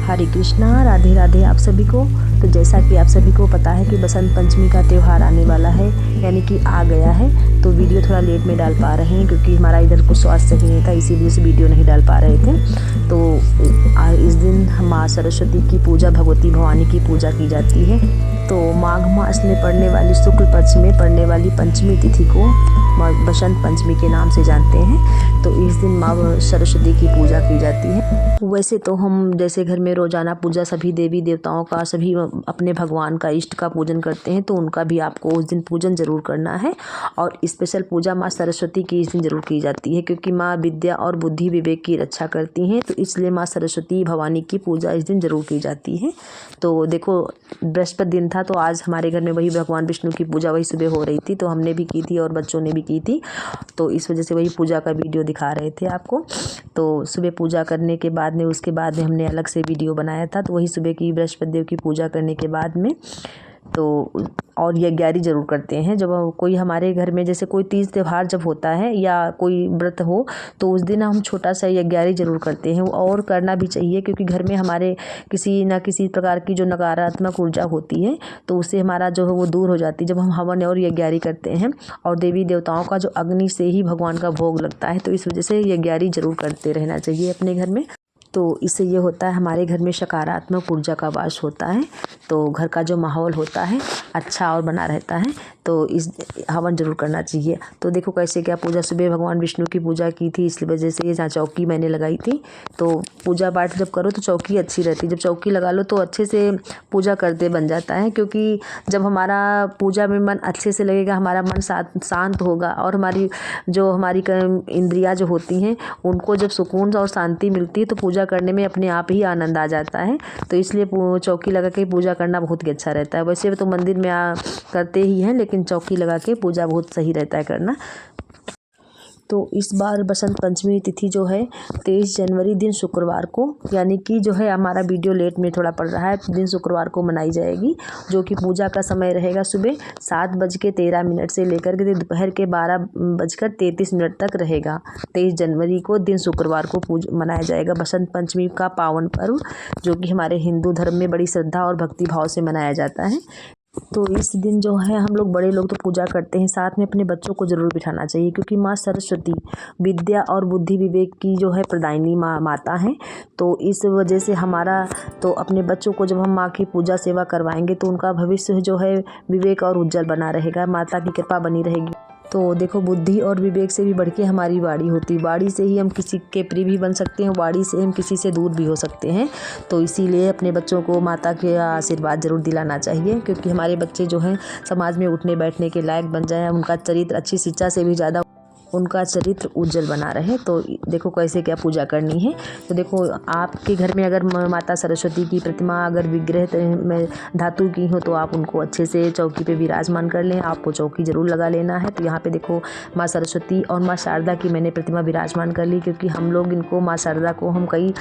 हरे कृष्णा, राधे राधे आप सभी को। तो जैसा कि आप सभी को पता है कि बसंत पंचमी का त्यौहार आने वाला है, यानी कि आ गया है। तो वीडियो थोड़ा लेट में डाल पा रहे हैं क्योंकि हमारा इधर कुछ स्वास्थ्य सही नहीं था, इसीलिए से वीडियो नहीं डाल पा रहे थे। तो इस दिन माँ सरस्वती की पूजा, भगवती भवानी की पूजा की जाती है। तो माघ मास में पड़ने वाली शुक्ल पक्ष में पड़ने वाली पंचमी तिथि को बसंत पंचमी के नाम से जानते हैं। तो इस दिन माँ सरस्वती की पूजा की जाती है। वैसे तो हम जैसे घर में रोज़ाना पूजा सभी देवी देवताओं का, सभी अपने भगवान का, इष्ट का पूजन करते हैं, तो उनका भी आपको उस दिन पूजन ज़रूर करना है। और स्पेशल पूजा माँ सरस्वती की इस दिन ज़रूर की जाती है क्योंकि माँ विद्या और बुद्धि विवेक की रक्षा करती हैं। तो इसलिए माँ सरस्वती भवानी की पूजा इस दिन ज़रूर की जाती है। तो देखो, बृहस्पति दिन था तो आज हमारे घर में वही भगवान विष्णु की पूजा वही सुबह हो रही थी, तो हमने भी की थी और बच्चों ने भी की थी। तो इस वजह से वही पूजा का वीडियो दिखा रहे थे आपको। तो सुबह पूजा करने के बाद में, उसके बाद में हमने अलग से वीडियो बनाया था। तो वही सुबह की बृहस्पति देव की पूजा करने के बाद में तो और यज्ञारी ज़रूर करते हैं। जब कोई हमारे घर में जैसे कोई तीज त्यौहार जब होता है या कोई व्रत हो, तो उस दिन हम छोटा सा यज्ञारी ज़रूर करते हैं, और करना भी चाहिए क्योंकि घर में हमारे किसी न किसी प्रकार की जो नकारात्मक ऊर्जा होती है तो उससे हमारा जो है वो दूर हो जाती है जब हम हवन और यज्ञारी करते हैं। और देवी देवताओं का जो अग्नि से ही भगवान का भोग लगता है, तो इस वजह से यज्ञारी ज़रूर करते रहना चाहिए अपने घर में। तो इससे ये होता है हमारे घर में सकारात्मक ऊर्जा का वास होता है, तो घर का जो माहौल होता है अच्छा और बना रहता है। तो इस हवन ज़रूर करना चाहिए। तो देखो कैसे क्या पूजा, सुबह भगवान विष्णु की पूजा की थी, इस वजह से जहाँ चौकी मैंने लगाई थी। तो पूजा पाठ जब करो तो चौकी अच्छी रहती है, जब चौकी लगा लो तो अच्छे से पूजा करते बन जाता है। क्योंकि जब हमारा पूजा में मन अच्छे से लगेगा, हमारा मन शांत होगा और हमारी इंद्रियाँ जो होती हैं उनको जब सुकून और शांति मिलती है तो पूजा करने में अपने आप ही आनंद आ जाता है। तो इसलिए चौकी लगा के पूजा करना बहुत ही अच्छा रहता है। वैसे तो मंदिर में करते ही हैं, लेकिन चौकी लगा के पूजा बहुत सही रहता है करना। तो इस बार बसंत पंचमी तिथि जो है 23 जनवरी दिन शुक्रवार को, यानी कि जो है हमारा वीडियो लेट में थोड़ा पड़ रहा है, तो दिन शुक्रवार को मनाई जाएगी। जो कि पूजा का समय रहेगा सुबह 7:13 से लेकर के दोपहर के 12:33 तक रहेगा। 23 जनवरी को दिन शुक्रवार को मनाया जाएगा बसंत पंचमी का पावन पर्व, जो कि हमारे हिंदू धर्म में बड़ी श्रद्धा और भक्ति भाव से मनाया जाता है। तो इस दिन जो है हम लोग बड़े लोग तो पूजा करते हैं, साथ में अपने बच्चों को ज़रूर बिठाना चाहिए क्योंकि माँ सरस्वती विद्या और बुद्धि विवेक की जो है प्रदायिनी माता है। तो इस वजह से हमारा तो अपने बच्चों को जब हम माँ की पूजा सेवा करवाएंगे तो उनका भविष्य जो है विवेक और उज्जवल बना रहेगा, माता की कृपा बनी रहेगी। तो देखो, बुद्धि और विवेक से भी बढ़ के हमारी वाणी होती है। वाणी से ही हम किसी के प्रिय भी बन सकते हैं, वाणी से हम किसी से दूर भी हो सकते हैं। तो इसीलिए अपने बच्चों को माता के आशीर्वाद ज़रूर दिलाना चाहिए क्योंकि हमारे बच्चे जो हैं समाज में उठने बैठने के लायक बन जाएं, उनका चरित्र अच्छी शिक्षा से भी ज़्यादा उनका चरित्र उज्जवल बना रहे। तो देखो कैसे क्या पूजा करनी है। तो देखो, आपके घर में अगर माता सरस्वती की प्रतिमा अगर विग्रह में धातु की हो तो आप उनको अच्छे से चौकी पे विराजमान कर लें। आपको चौकी ज़रूर लगा लेना है। तो यहाँ पे देखो, माँ सरस्वती और माँ शारदा की मैंने प्रतिमा विराजमान कर ली क्योंकि हम लोग इनको, माँ शारदा को हम कई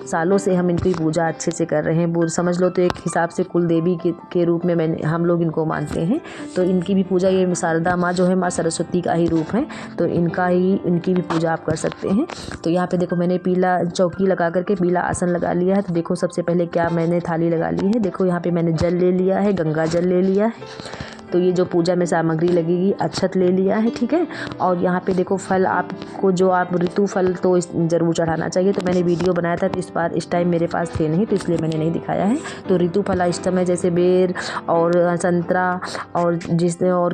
सालों से हम इनकी पूजा अच्छे से कर रहे हैं। समझ लो तो एक हिसाब से कुल देवी के रूप में हम लोग इनको मानते हैं। तो इनकी भी पूजा, ये शारदा माँ जो है माँ सरस्वती का ही रूप है, तो इनकी भी पूजा आप कर सकते हैं। तो यहाँ पे देखो, मैंने पीला चौकी लगा करके पीला आसन लगा लिया है। तो देखो सबसे पहले क्या मैंने थाली लगा ली है। देखो यहाँ पे मैंने जल ले लिया है, गंगा जल ले लिया है। तो ये जो पूजा में सामग्री लगेगी, अक्षत ले लिया है, ठीक है। और यहाँ पे देखो फल, आपको जो आप ऋतु फल तो ज़रूर चढ़ाना चाहिए। तो मैंने वीडियो बनाया था तो इस टाइम मेरे पास थे नहीं, तो इसलिए मैंने नहीं दिखाया है। तो ऋतु फल इस समय जैसे बेर और संतरा और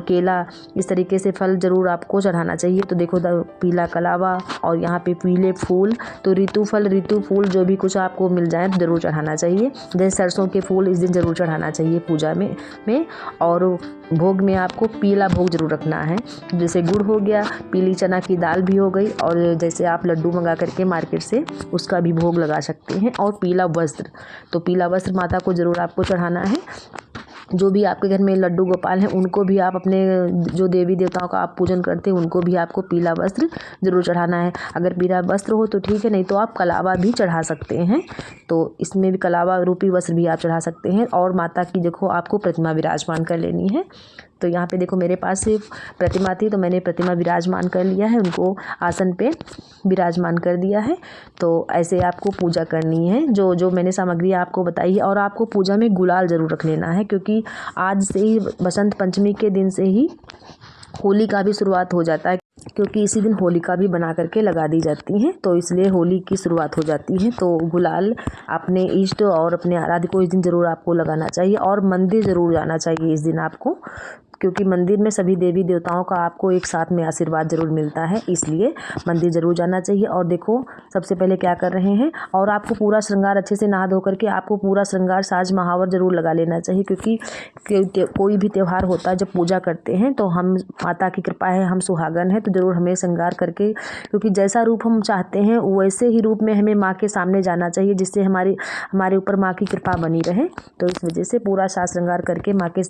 केला, इस तरीके से फल ज़रूर आपको चढ़ाना चाहिए। तो देखो, पीला कलावा और यहाँ पे पीले फूल, तो ऋतु फूल जो भी कुछ आपको मिल जाए तो ज़रूर चढ़ाना चाहिए। जैसे सरसों के फूल इस दिन ज़रूर चढ़ाना चाहिए पूजा में। और भोग में आपको पीला भोग ज़रूर रखना है, जैसे गुड़ हो गया, पीली चना की दाल भी हो गई, और जैसे आप लड्डू मंगा करके मार्केट से उसका भी भोग लगा सकते हैं। और पीला वस्त्र, तो पीला वस्त्र माता को ज़रूर आपको चढ़ाना है। जो भी आपके घर में लड्डू गोपाल हैं उनको भी आप, अपने जो देवी देवताओं का आप पूजन करते हैं उनको भी आपको पीला वस्त्र ज़रूर चढ़ाना है। अगर पीला वस्त्र हो तो ठीक है, नहीं तो आप कलावा भी चढ़ा सकते हैं। तो इसमें भी कलावा रूपी वस्त्र भी आप चढ़ा सकते हैं। और माता की देखो आपको प्रतिमा विराजमान कर लेनी है। तो यहाँ पे देखो मेरे पास प्रतिमा थी, तो मैंने प्रतिमा विराजमान कर लिया है, उनको आसन पे विराजमान कर दिया है। तो ऐसे आपको पूजा करनी है, जो जो मैंने सामग्री आपको बताई है। और आपको पूजा में गुलाल ज़रूर रख लेना है, क्योंकि आज से ही बसंत पंचमी के दिन से ही होली का भी शुरुआत हो जाता है, क्योंकि इसी दिन होलिका भी बना करके लगा दी जाती हैं, तो इसलिए होली की शुरुआत हो जाती है। तो गुलाल अपने इष्ट और अपने आराध्य को इस दिन ज़रूर आपको लगाना चाहिए, और मंदिर ज़रूर जाना चाहिए इस दिन आपको, क्योंकि मंदिर में सभी देवी देवताओं का आपको एक साथ में आशीर्वाद ज़रूर मिलता है, इसलिए मंदिर ज़रूर जाना चाहिए। और देखो सबसे पहले क्या कर रहे हैं, और आपको पूरा श्रृंगार अच्छे से नहा धो करके आपको पूरा श्रृंगार साज महावर ज़रूर लगा लेना चाहिए, क्योंकि कोई भी त्यौहार होता है जब पूजा करते हैं तो हम माता की कृपा है, हम सुहागन हैं, तो ज़रूर हमें श्रृंगार करके, क्योंकि जैसा रूप हम चाहते हैं वैसे ही रूप में हमें माँ के सामने जाना चाहिए, जिससे हमारे ऊपर माँ की कृपा बनी रहे। तो इस वजह से पूरा साज श्रृंगार करके माँ के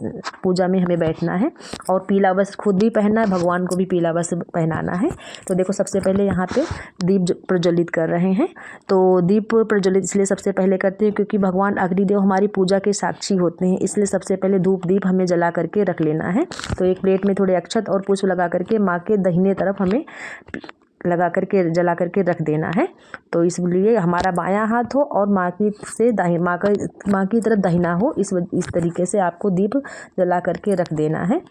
पूजा में हमें बैठना है, और पीला वस्त्र खुद भी पहनना है, भगवान को भी पीला वस्त्र पहनाना है। तो देखो सबसे पहले यहाँ पे दीप प्रज्वलित कर रहे हैं। तो दीप प्रज्वलित इसलिए सबसे पहले करते हैं क्योंकि भगवान अग्निदेव हमारी पूजा के साक्षी होते हैं, इसलिए सबसे पहले धूप दीप हमें जला करके रख लेना है। तो एक प्लेट में थोड़े अक्षत और पुष्प लगा करके माँ के दाहिने तरफ हमें लगा करके जला करके रख देना है। तो इसलिए हमारा बायां हाथ हो और माँ की तरफ दाहिना हो, इस तरीके से आपको दीप जला करके रख देना है।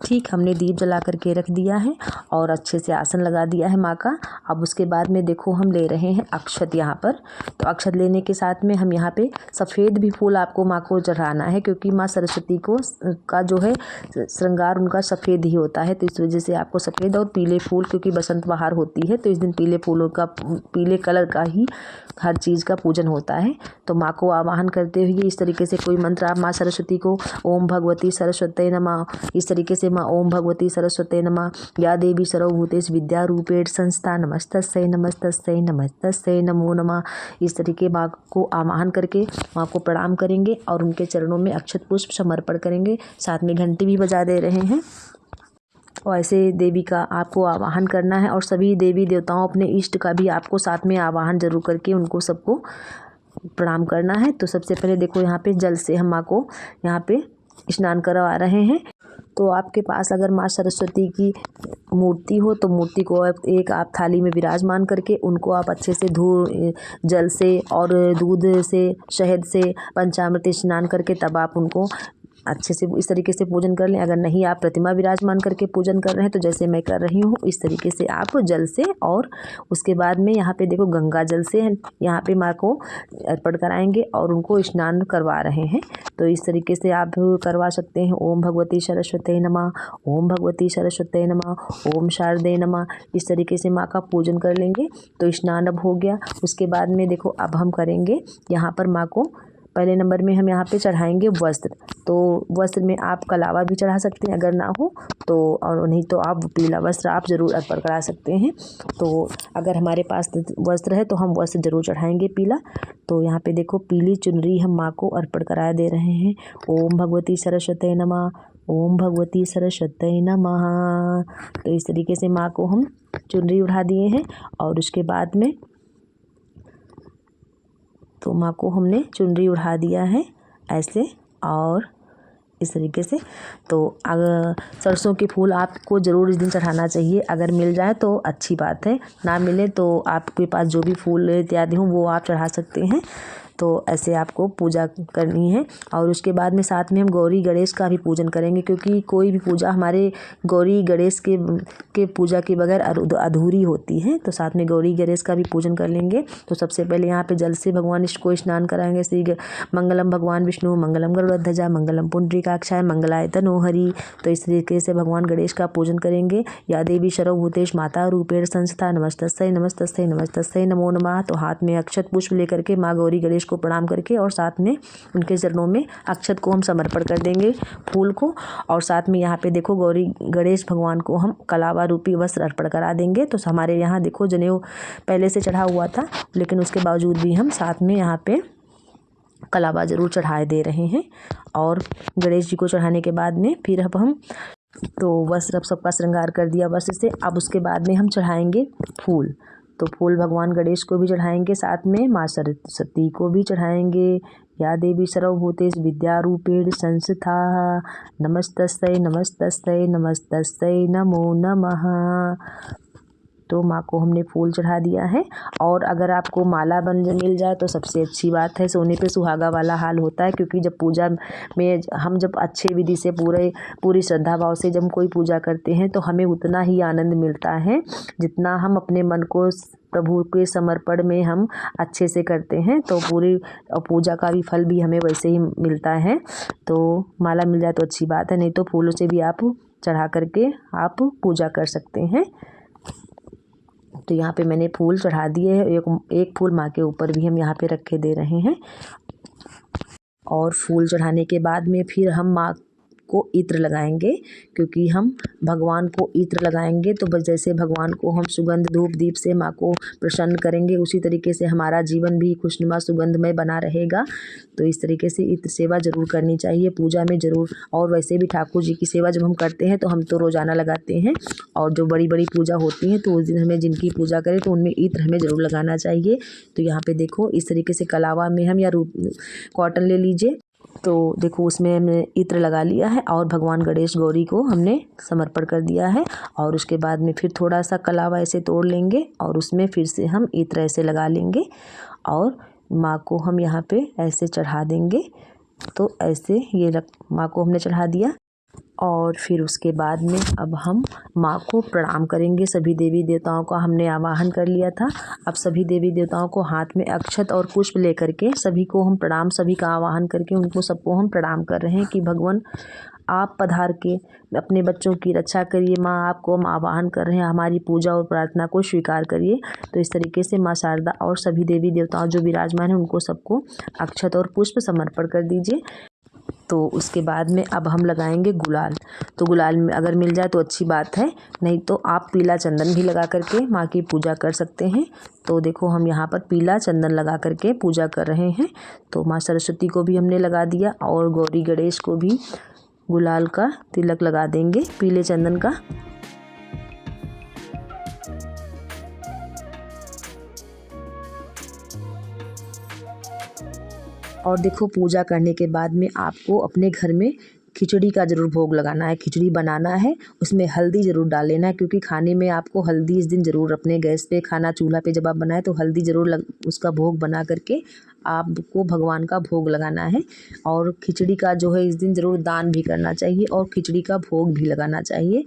ठीक, हमने दीप जला करके रख दिया है और अच्छे से आसन लगा दिया है माँ का। अब उसके बाद में देखो हम ले रहे हैं अक्षत यहाँ पर। तो अक्षत लेने के साथ में हम यहाँ पे सफ़ेद भी फूल आपको माँ को चढ़ाना है, क्योंकि माँ सरस्वती का जो है श्रृंगार उनका सफ़ेद ही होता है, तो इस वजह से आपको सफ़ेद और पीले फूल, क्योंकि बसंत बहार होती है तो इस दिन पीले कलर का ही हर चीज़ का पूजन होता है। तो माँ को आवाहन करते हुए इस तरीके से कोई मंत्र आप माँ सरस्वती को ओम भगवती सरस्वती नमः, इस तरीके से माँ ओम भगवती सरस्वती नमः, या देवी सर्वभूतेषु विद्या रूपेण संस्था नमस्तस्यै नमस्तस्यै नमस्तस्यै नमो नमः, इस तरीके माँ को आवाहन करके माँ को प्रणाम करेंगे और उनके चरणों में अक्षत पुष्प समर्पण करेंगे। साथ में घंटी भी बजा दे रहे हैं। और ऐसे देवी का आपको आवाहन करना है, और सभी देवी देवताओं अपने इष्ट का भी आपको साथ में आवाहन जरूर करके उनको सबको प्रणाम करना है। तो सबसे पहले देखो यहाँ पे जल से हम माँ को यहाँ पे स्नान करवा रहे हैं। तो आपके पास अगर माँ सरस्वती की मूर्ति हो तो मूर्ति को एक आप थाली में विराजमान करके उनको आप अच्छे से जल से और दूध से शहद से पंचामृत स्नान करके तब आप उनको अच्छे से इस तरीके से पूजन कर लें। अगर नहीं आप प्रतिमा विराजमान करके पूजन कर रहे हैं तो जैसे मैं कर रही हूँ इस तरीके से आप जल से, और उसके बाद में यहाँ पे देखो गंगा जल से यहाँ पे माँ को अर्पण कराएंगे और उनको स्नान करवा रहे हैं। तो इस तरीके से आप करवा सकते हैं। ओम भगवती सरस्वती नमः, ओम भगवती सरस्वती नमः, ओम शारदे नमः, इस तरीके से माँ का पूजन कर लेंगे। तो स्नान अब हो गया। उसके बाद में देखो अब हम करेंगे यहाँ पर माँ को पहले नंबर में हम यहाँ पे चढ़ाएंगे वस्त्र। तो वस्त्र में आप कलावा भी चढ़ा सकते हैं अगर ना हो तो, और नहीं तो आप पीला वस्त्र आप ज़रूर अर्पण करा सकते हैं। तो अगर हमारे पास वस्त्र है तो हम वस्त्र ज़रूर चढ़ाएंगे पीला। तो यहाँ पे देखो पीली चुनरी हम माँ को अर्पण करा दे रहे हैं। ओम भगवती सरस्वती नमः, ओम भगवती सरस्वती नमः। तो इस तरीके से माँ को हम चुनरी उड़ा दिए हैं, और उसके बाद में तो माँ को हमने चुनरी उड़ा दिया है ऐसे और इस तरीके से। तो अगर सरसों के फूल आपको ज़रूर इस दिन चढ़ाना चाहिए, अगर मिल जाए तो अच्छी बात है, ना मिले तो आपके पास जो भी फूल इत्यादि हों वो आप चढ़ा सकते हैं। तो ऐसे आपको पूजा करनी है। और उसके बाद में साथ में हम गौरी गणेश का भी पूजन करेंगे, क्योंकि कोई भी पूजा हमारे गौरी गणेश के पूजा के बगैर अधूरी होती है। तो साथ में गौरी गणेश का भी पूजन कर लेंगे। तो सबसे पहले यहाँ पे जल से भगवान को स्नान कराएंगे। श्री मंगलम भगवान विष्णु, मंगलम गरुड़ध्वजा, मंगलम पुंडरीकाक्षाय, मंगलाय तनोहरि। तो इस तरीके से भगवान गणेश का पूजन करेंगे। या देवी सर्वभूतेषु माता रूपेण संस्था नमस्तस्यै नमस्तस्यै नमस्तस्यै नमो नमः। तो हाथ में अक्षत पुष्प लेकर के माँ गौरी गणेश को प्रणाम करके और साथ में उनके चरणों में अक्षत को हम समर्पण कर देंगे फूल को। और साथ में यहाँ पे देखो गौरी गणेश भगवान को हम कलावा रूपी वस्त्र अर्पण करा देंगे। तो हमारे यहाँ देखो जनेऊ पहले से चढ़ा हुआ था, लेकिन उसके बावजूद भी हम साथ में यहाँ पे कलावा ज़रूर चढ़ाए दे रहे हैं। और गणेश जी को चढ़ाने के बाद में फिर अब हम तो वस्त्र अब सबका श्रृंगार कर दिया वस्त्र से। अब उसके बाद में हम चढ़ाएंगे फूल। तो फूल भगवान गणेश को भी चढ़ाएंगे, साथ में माँ सरस्वती को भी चढ़ाएंगे। या देवी सर्वभूतेषु विद्यारूपेण संस्थिता नमस्तस्यै नमस्तस्यै नमस्तस्यै नमो नमः। तो माँ को हमने फूल चढ़ा दिया है। और अगर आपको माला मिल जाए तो सबसे अच्छी बात है, सोने पे सुहागा वाला हाल होता है, क्योंकि जब पूजा में हम जब अच्छे विधि से पूरी श्रद्धा भाव से जब कोई पूजा करते हैं तो हमें उतना ही आनंद मिलता है जितना हम अपने मन को प्रभु के समर्पण में हम अच्छे से करते हैं। तो पूरी पूजा का भी फल भी हमें वैसे ही मिलता है। तो माला मिल जाए तो अच्छी बात है, नहीं तो फूलों से भी आप चढ़ा करके आप पूजा कर सकते हैं। तो यहाँ पे मैंने फूल चढ़ा दिए हैं। एक फूल माँ के ऊपर भी हम यहाँ पे रख के दे रहे हैं। और फूल चढ़ाने के बाद में फिर हम माँ को इत्र लगाएंगे, क्योंकि हम भगवान को इत्र लगाएंगे तो बस जैसे भगवान को हम सुगंध धूप दीप से माँ को प्रसन्न करेंगे, उसी तरीके से हमारा जीवन भी खुशनुमा सुगंधमय बना रहेगा। तो इस तरीके से इत्र सेवा जरूर करनी चाहिए पूजा में ज़रूर। और वैसे भी ठाकुर जी की सेवा जब हम करते हैं तो हम तो रोज़ाना लगाते हैं, और जो बड़ी बड़ी पूजा होती हैं तो उस दिन हमें जिनकी पूजा करें तो उनमें इत्र हमें ज़रूर लगाना चाहिए। तो यहाँ पे देखो इस तरीके से कलावा में हम या कॉटन ले लीजिए, तो देखो उसमें हमने इत्र लगा लिया है और भगवान गणेश गौरी को हमने समर्पण कर दिया है। और उसके बाद में फिर थोड़ा सा कलावा ऐसे तोड़ लेंगे और उसमें फिर से हम इत्र ऐसे लगा लेंगे और माँ को हम यहाँ पे ऐसे चढ़ा देंगे। तो ऐसे ये माँ को हमने चढ़ा दिया। और फिर उसके बाद में अब हम माँ को प्रणाम करेंगे। सभी देवी देवताओं का हमने आवाहन कर लिया था। अब सभी देवी देवताओं को हाथ में अक्षत और पुष्प लेकर के सभी को हम प्रणाम, सभी का आवाहन करके उनको सबको हम प्रणाम कर रहे हैं कि भगवान आप पधार के अपने बच्चों की रक्षा करिए। माँ आपको हम आवाहन कर रहे हैं, हमारी पूजा और प्रार्थना को स्वीकार करिए। तो इस तरीके से माँ शारदा और सभी देवी देवताओं जो विराजमान हैं उनको सबको अक्षत और पुष्प समर्पण कर दीजिए। तो उसके बाद में अब हम लगाएंगे गुलाल। तो गुलाल में अगर मिल जाए तो अच्छी बात है, नहीं तो आप पीला चंदन भी लगा करके माँ की पूजा कर सकते हैं। तो देखो हम यहाँ पर पीला चंदन लगा करके पूजा कर रहे हैं। तो माँ सरस्वती को भी हमने लगा दिया और गौरी गणेश को भी गुलाल का तिलक लगा देंगे पीले चंदन का। और देखो पूजा करने के बाद में आपको अपने घर में खिचड़ी का ज़रूर भोग लगाना है, खिचड़ी बनाना है, उसमें हल्दी ज़रूर डाल लेना है, क्योंकि खाने में आपको हल्दी इस दिन ज़रूर अपने गैस पे खाना चूल्हा पे जब आप बनाए तो हल्दी ज़रूर उसका भोग बना करके आपको भगवान का भोग लगाना है। और खिचड़ी का जो है इस दिन ज़रूर दान भी करना चाहिए और खिचड़ी का भोग भी लगाना चाहिए।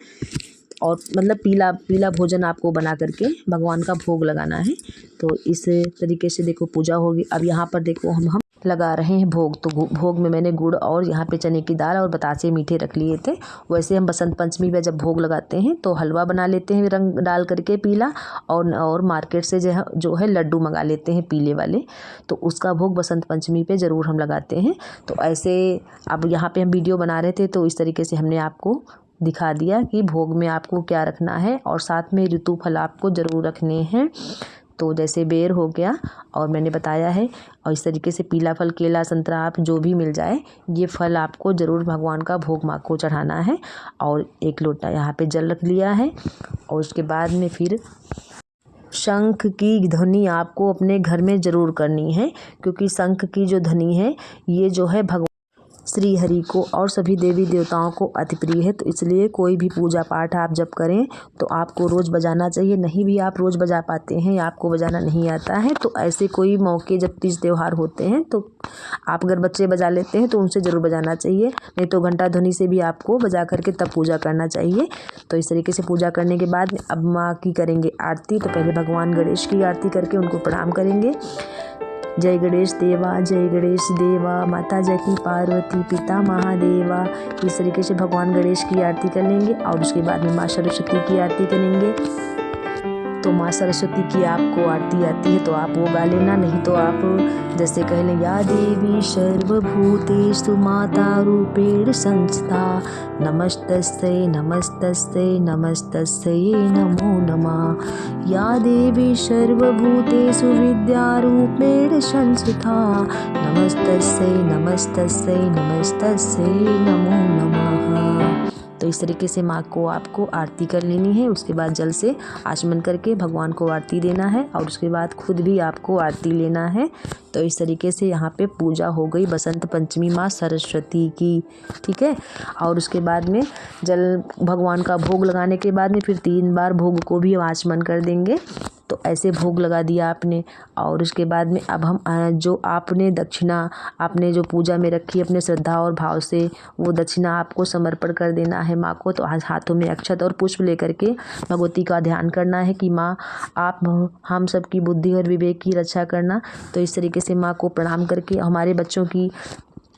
और मतलब पीला भोजन आपको बना करके भगवान का भोग लगाना है। तो इस तरीके से देखो पूजा होगी। अब यहाँ पर देखो हम लगा रहे हैं भोग। तो भोग में मैंने गुड़ और यहाँ पे चने की दाल और बतासे मीठे रख लिए थे। वैसे हम बसंत पंचमी में जब भोग लगाते हैं तो हलवा बना लेते हैं रंग डाल करके पीला, और मार्केट से जो है लड्डू मंगा लेते हैं पीले वाले, तो उसका भोग बसंत पंचमी पे ज़रूर हम लगाते हैं। तो ऐसे अब यहाँ पे हम वीडियो बना रहे थे तो इस तरीके से हमने आपको दिखा दिया कि भोग में आपको क्या रखना है, और साथ में ऋतु फल आपको ज़रूर रखने हैं। तो जैसे बेर हो गया और मैंने बताया है, और इस तरीके से पीला फल केला संतरा आप जो भी मिल जाए ये फल आपको ज़रूर भगवान का भोग माँ को चढ़ाना है। और एक लोटा यहाँ पे जल रख लिया है। और उसके बाद में फिर शंख की ध्वनि आपको अपने घर में ज़रूर करनी है, क्योंकि शंख की जो ध्वनि है ये जो है भगवान श्री हरि को और सभी देवी देवताओं को अति प्रिय है। तो इसलिए कोई भी पूजा पाठ आप जब करें तो आपको रोज़ बजाना चाहिए। नहीं भी आप रोज़ बजा पाते हैं या आपको बजाना नहीं आता है तो ऐसे कोई मौके जब तीज त्यौहार होते हैं तो आप अगर बच्चे बजा लेते हैं तो उनसे ज़रूर बजाना चाहिए, नहीं तो घंटा ध्वनि से भी आपको बजा करके तब पूजा करना चाहिए। तो इस तरीके से पूजा करने के बाद अब माँ की करेंगे आरती। तो पहले भगवान गणेश की आरती करके उनको प्रणाम करेंगे। जय गणेश देवा, जय गणेश देवा, माता जकी पार्वती, पिता महादेवा। इस तरीके से भगवान गणेश की आरती कर लेंगे। और उसके बाद में माँ सरस्वती की आरती करेंगे। तो माँ सरस्वती की आपको आरती आती है तो आप वो गा लेना, नहीं तो आप जैसे कह लें या देवी सर्वभूतेषु माता रूपेण संस्था नमस्तस्यै नमस्तस्यै नमस्तस्यै नमो नमः। या देवी सर्वभूतेषु विद्यारूपेण संस्थिता नमस्तस्यै नमस्तस्यै नमस्तस्यै नमो नमः। तो इस तरीके से माँ को आपको आरती कर लेनी है। उसके बाद जल से आचमन करके भगवान को आरती देना है और उसके बाद खुद भी आपको आरती लेना है। तो इस तरीके से यहाँ पे पूजा हो गई बसंत पंचमी माँ सरस्वती की, ठीक है। और उसके बाद में जल भगवान का भोग लगाने के बाद में फिर 3 बार भोग को भी आचमन कर देंगे। तो ऐसे भोग लगा दिया आपने और उसके बाद में अब हम जो आपने दक्षिणा आपने जो पूजा में रखी अपने श्रद्धा और भाव से वो दक्षिणा आपको समर्पण कर देना है माँ को। तो आज हाथों में अक्षत और पुष्प लेकर के भगवती का ध्यान करना है कि माँ आप हम सब की बुद्धि और विवेक की रक्षा करना। तो इस तरीके से माँ को प्रणाम करके हमारे बच्चों की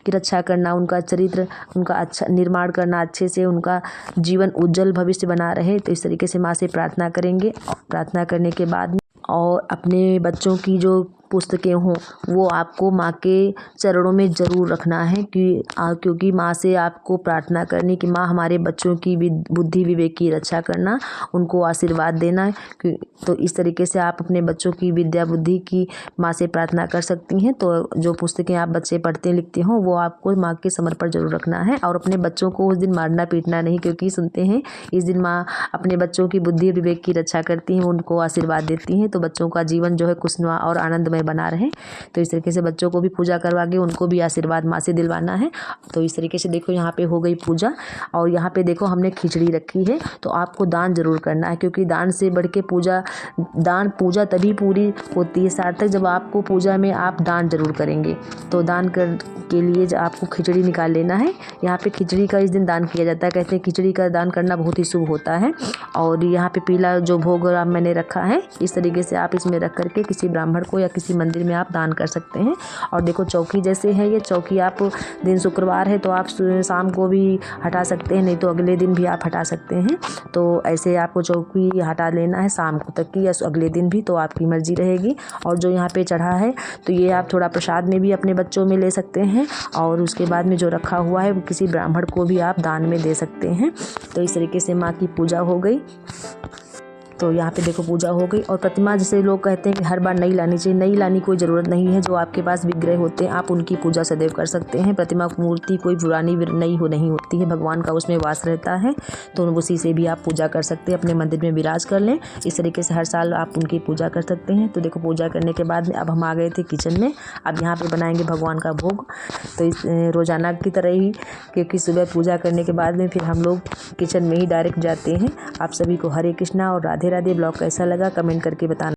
रक्षा करना, उनका चरित्र उनका अच्छा निर्माण करना, अच्छे से उनका जीवन उज्जवल भविष्य बना रहे। तो इस तरीके से माँ से प्रार्थना करेंगे। प्रार्थना करने के बाद में और अपने बच्चों की जो पुस्तकें हों वो आपको माँ के चरणों में ज़रूर रखना है क्योंकि माँ से आपको प्रार्थना करनी कि माँ हमारे बच्चों की बुद्धि विवेक की रक्षा करना, उनको आशीर्वाद देना है। तो इस तरीके से आप अपने बच्चों की विद्या बुद्धि की माँ से प्रार्थना कर सकती हैं। तो जो पुस्तकें आप बच्चे पढ़ते लिखते हों वो आपको माँ के समर्पण जरूर रखना है और अपने बच्चों को उस दिन मारना पीटना नहीं, क्योंकि सुनते हैं इस दिन माँ अपने बच्चों की बुद्धि विवेक की रक्षा करती हैं, उनको आशीर्वाद देती हैं। तो बच्चों का जीवन जो है खुशनुमा और आनंदमय बना रहे। तो इस तरीके से बच्चों को भी पूजा करवा के उनको भी आशीर्वाद माँ से दिलवाना है। तो इस तरीके से देखो यहाँ पे हो गई पूजा और यहाँ पे देखो हमने खिचड़ी रखी है। तो आपको दान जरूर करना है, क्योंकि दान से बढ़ के पूजा तभी पूरी होती है सार्थक जब आपको पूजा में आप दान जरूर करेंगे। तो दान के लिए आपको खिचड़ी निकाल लेना है। यहाँ पे खिचड़ी का इस दिन दान किया जाता है। कहते हैं खिचड़ी का दान करना बहुत ही शुभ होता है। और यहाँ पे पीला जो भोग मैंने रखा है इस तरीके से आप इसमें रख करके किसी ब्राह्मण को या किसी मंदिर में आप दान कर सकते हैं। और देखो चौकी जैसे है, ये चौकी आप दिन शुक्रवार है तो आप शाम को भी हटा सकते हैं, नहीं तो अगले दिन भी आप हटा सकते हैं। तो ऐसे आपको चौकी हटा लेना है शाम को तक की या अगले दिन भी, तो आपकी मर्जी रहेगी। और जो यहाँ पे चढ़ा है तो ये आप थोड़ा प्रसाद में भी अपने बच्चों में ले सकते हैं और उसके बाद में जो रखा हुआ है किसी ब्राह्मण को भी आप दान में दे सकते हैं। तो इस तरीके से माँ की पूजा हो गई। तो यहाँ पे देखो पूजा हो गई। और प्रतिमा जैसे लोग कहते हैं कि हर बार नई लानी चाहिए, नई लानी कोई ज़रूरत नहीं है। जो आपके पास विग्रह होते हैं आप उनकी पूजा सदैव कर सकते हैं। प्रतिमा मूर्ति कोई पुरानी नहीं होती है, भगवान का उसमें वास रहता है, तो उसी से भी आप पूजा कर सकते हैं। अपने मंदिर में विराज कर लें। इस तरीके से हर साल आप उनकी पूजा कर सकते हैं। तो देखो पूजा करने के बाद में अब हम आ गए थे किचन में। अब यहाँ पर बनाएंगे भगवान का भोग। तो इस रोज़ाना की तरह ही, क्योंकि सुबह पूजा करने के बाद में फिर हम लोग किचन में ही डायरेक्ट जाते हैं। आप सभी को हरे कृष्णा और राधे राधे। ब्लॉग कैसा लगा कमेंट करके बताना।